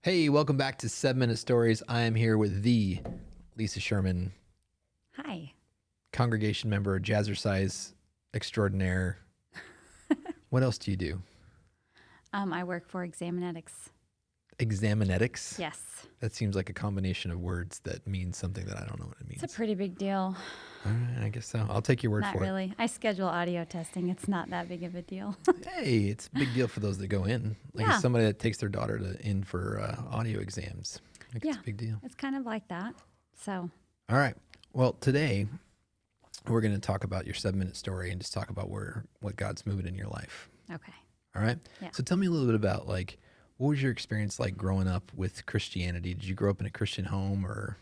Hey, welcome back to 7 Minute Stories. I am here with the Lisa Scherman, Hi. congregation member, jazzercise extraordinaire. What else do you do? I work for Examinetics. Examinetics? Yes. That seems like a combination of words that means something that I don't know what it means. It's a pretty big deal. All right, I guess so. I'll take your word Not for really. I schedule audio testing. It's not that big of a deal. it. Hey, it's a big deal for those that go in. Like Yeah. as somebody that takes their daughter in for audio exams. Like Yeah. It's a big deal. It's kind of like that. So, All right. Well, today we're going to talk about your 7 minute story and just talk about what God's moving in your life. okay. All right. Yeah. So tell me a little bit about what was your experience like growing up with Christianity? Did you grow up in a Christian home or?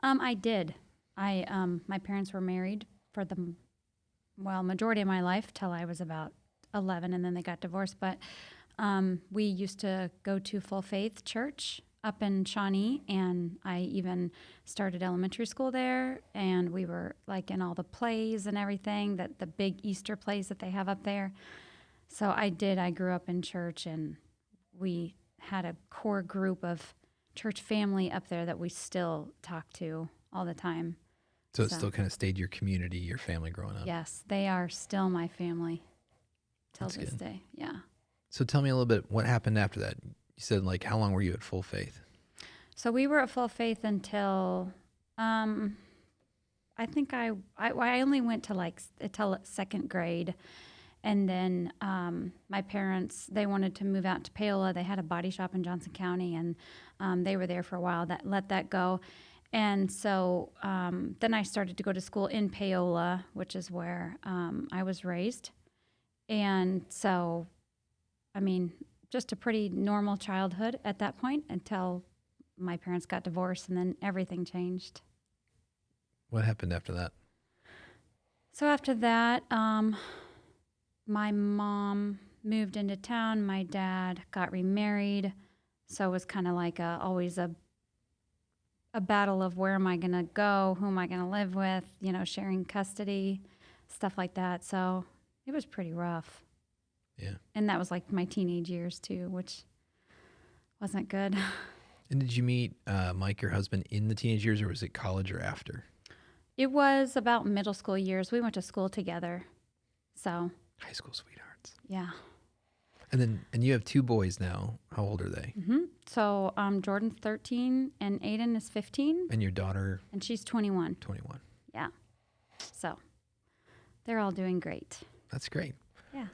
I did. My parents were married for the, majority of my life till I was about 11, and then they got divorced. But we used to go to Full Faith Church up in Shawnee, and I even started elementary school there, and we were like in all the plays and everything, that the big Easter plays that they have up there. So I grew up in church, and we had a core group of church family up there that we still talk to all the time. So it still kind of stayed your community, your family growing up. Yes, they are still my family till That's this good. day. Yeah. So tell me a little bit, what happened after that? You said how long were you at Full Faith? So we were at Full Faith until I think I only went to until second grade. And then my parents, they wanted to move out to Paola. They had a body shop in Johnson County, and they were there for a while. That let that go. And so then I started to go to school in Paola, which is where I was raised. And so, just a pretty normal childhood at that point until my parents got divorced, and then everything changed. What happened after that? So after that, my mom moved into town. My dad got remarried. So it was kind of like always a battle of where am I going to go? Who am I going to live with? Sharing custody, stuff like that. So it was pretty rough. Yeah. And that was like my teenage years too, which wasn't good. And did you meet Mike, your husband, in the teenage years, or was it college or after? It was about middle school years. We went to school together. So, High school sweethearts. yeah. And you have 2 boys now. How old are they? So Jordan's 13 and Aiden is 15. And your daughter? And she's 21. 21. Yeah. So they're all doing great. That's great. Yeah.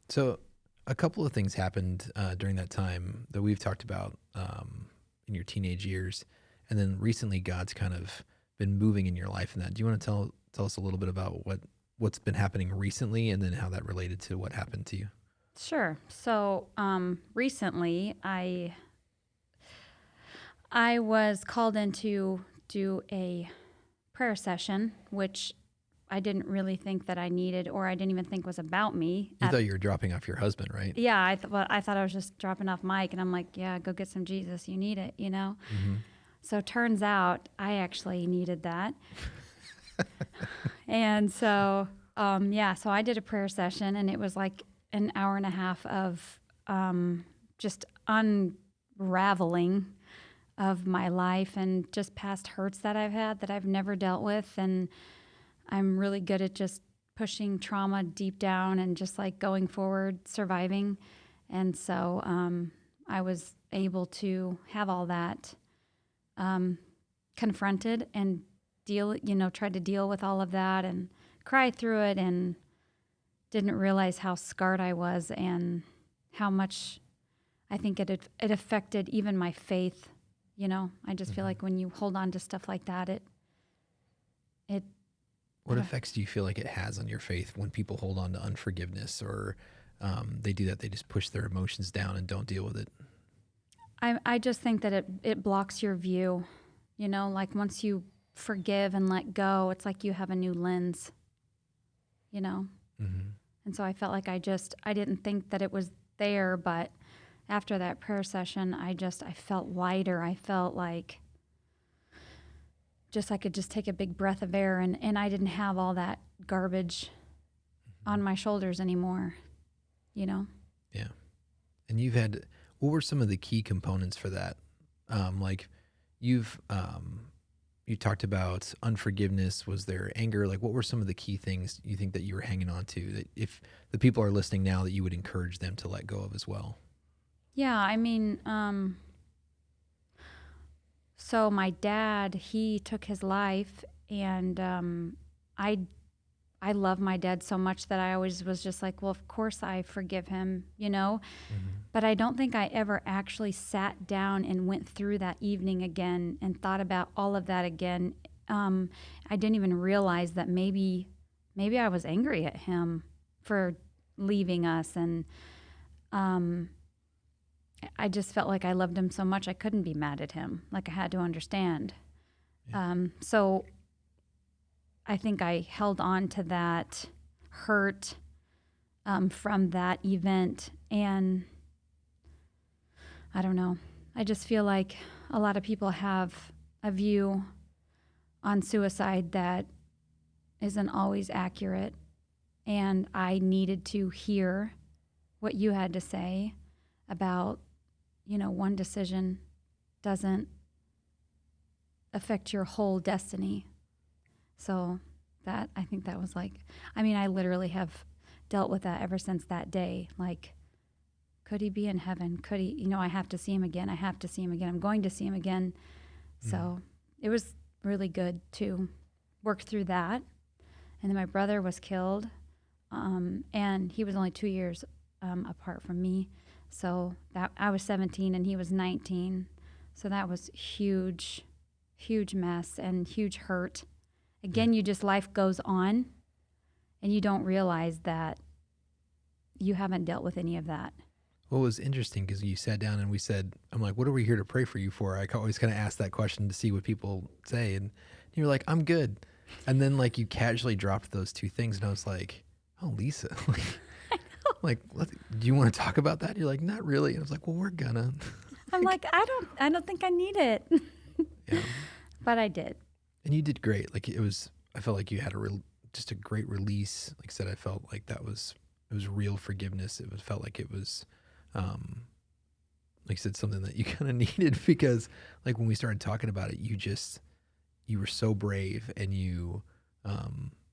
So a couple of things happened during that time that we've talked about in your teenage years. And then recently God's kind of been moving in your life in that. Do you want to tell us a little bit about what's been happening recently and then how that related to what happened to you? Sure. So recently I was called in to do a prayer session, which I didn't really think that I needed, or I didn't even think was about me. You thought you were dropping off your husband, right? Yeah, I thought I was just dropping off Mike, and I'm like, yeah, go get some Jesus. You need it, Mm-hmm. So turns out I actually needed that. And so, so I did a prayer session, and it was like an hour and a half of just unraveling of my life and just past hurts that I've had that I've never dealt with. And I'm really good at just pushing trauma deep down and just like going forward, surviving. And so I was able to have all that confronted and tried to deal with all of that and cry through it, and didn't realize how scarred I was and how much I think it affected even my faith. I just feel like when you hold on to stuff like that, it What effects do you feel like it has on your faith when people hold on to unforgiveness or they do that? They just push their emotions down and don't deal with it. I just think that it blocks your view. Like once you forgive and let go, it's like you have a new lens. Mm-hmm. And so I felt like I didn't think that it was there, but after that prayer session, I felt lighter. I felt like I could just take a big breath of air, and I didn't have all that garbage on my shoulders anymore, Yeah. And What were some of the key components for that? Like you've you talked about unforgiveness. Was there anger? Like what were some of the key things you think that you were hanging on to that if the people are listening now that you would encourage them to let go of as well? Yeah, I mean, so my dad, he took his life, and I I love my dad so much that I always was just like, well, of course I forgive him, you know? Mm-hmm. But I don't think I ever actually sat down and went through that evening again and thought about all of that again. I didn't even realize that maybe I was angry at him for leaving us, and um, I just felt like I loved him so much I couldn't be mad at him. Like I had to understand. Yeah. So I think I held on to that hurt from that event. And I don't know. I just feel like a lot of people have a view on suicide that isn't always accurate. And I needed to hear what you had to say about, one decision doesn't affect your whole destiny. So I think that was I literally have dealt with that ever since that day. Like, could he be in heaven? Could he, I have to see him again. I have to see him again. I'm going to see him again. So it was really good to work through that. And then my brother was killed, and he was only 2 years apart from me. So that I was 17 and he was 19. So that was huge mess and huge hurt. Again, life goes on, and you don't realize that you haven't dealt with any of that. Well, it was interesting because you sat down and we said, I'm like, what are we here to pray for you for? I always kind of ask that question to see what people say. And you're like, I'm good. And then like you casually dropped those two things. And I was like, oh, Lisa, like, do you want to talk about that? You're like, not really. And I was like, well, we're gonna. I'm like, I don't think I need it. Yeah. But I did. And you did great. Like I felt like you had just a great release. Like I said, I felt like it was real forgiveness. Felt like it was, like I said, something that you kind of needed because like when we started talking about it, you were so brave and you're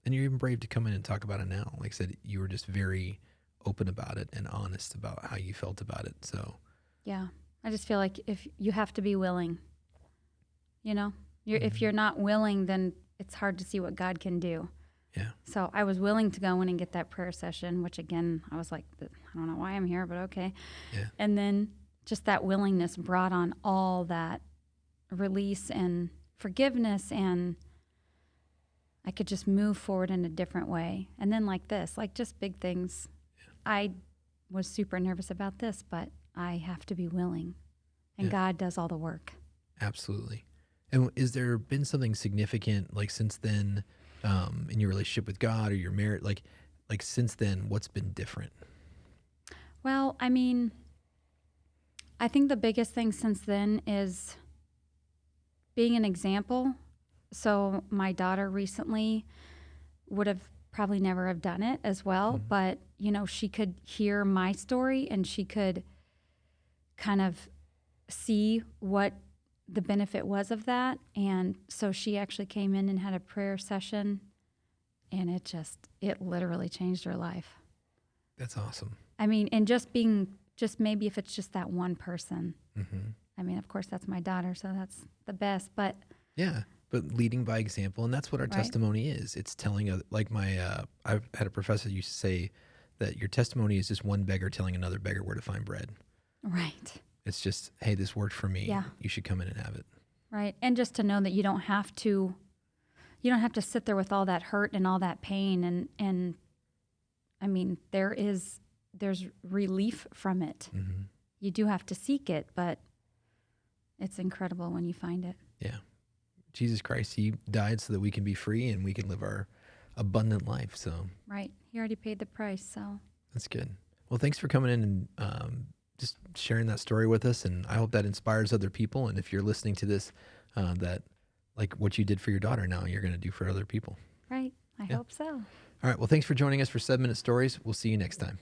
even brave to come in and talk about it now. Like I said, you were just very open about it and honest about how you felt about it. So yeah, I just feel like if you have to be willing, if you're not willing, then it's hard to see what God can do. Yeah. So I was willing to go in and get that prayer session, which again, I was like, I don't know why I'm here, but okay. Yeah. And then just that willingness brought on all that release and forgiveness, and I could just move forward in a different way. And then like this, like just big things. Yeah. I was super nervous about this, but I have to be willing, and God does all the work. Absolutely. And is there been something significant like since then in your relationship with God or your marriage? Like since then, what's been different? Well, I mean, I think the biggest thing since then is being an example. So my daughter recently would have probably never have done it as well, but she could hear my story and she could kind of see what the benefit was of that. And so she actually came in and had a prayer session, and it literally changed her life. That's awesome. I mean, and just maybe if it's just that one person. Mm-hmm. I mean, of course that's my daughter, so that's the best, but yeah, but leading by example. And that's what our testimony is. It's telling I've had a professor used to say that your testimony is just one beggar telling another beggar where to find bread. Right. It's just, hey, this worked for me. Yeah. You should come in and have it. Right. And just to know that you don't have to sit there with all that hurt and all that pain. And I mean, there's relief from it. Mm-hmm. You do have to seek it, but it's incredible when you find it. Yeah. Jesus Christ, he died so that we can be free and we can live our abundant life. So right. He already paid the price. So that's good. Well, thanks for coming in and, just sharing that story with us, and I hope that inspires other people. And if you're listening to this, that like what you did for your daughter, now you're going to do for other people. Right. I hope so. All right. Well, thanks for joining us for 7 Minute Stories. We'll see you next time.